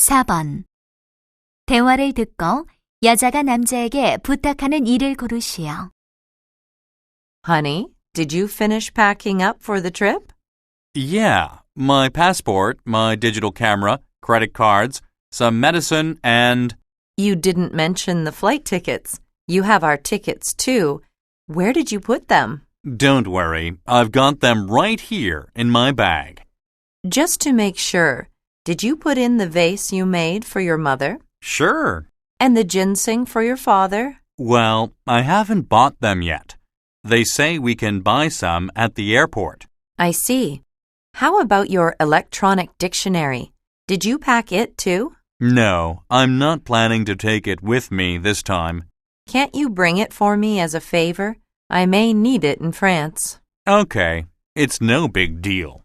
4번. 대화를 듣고 여자가 남자에게 부탁하는 일을 고르시오. Honey, did you finish packing up for the trip? Yeah, my passport, my digital camera, credit cards, some medicine, and… You didn't mention the flight tickets. You have our tickets, too. Where did you put them? Don't worry, I've got them right here in my bag. Just to make sure, did you put in the vase you made for your mother? Sure. And the ginseng for your father? Well, I haven't bought them yet. They say we can buy some at the airport. I see. How about your electronic dictionary? Did you pack it, too? No, I'm not planning to take it with me this time. Can't you bring it for me as a favor? I may need it in France. Okay, it's no big deal.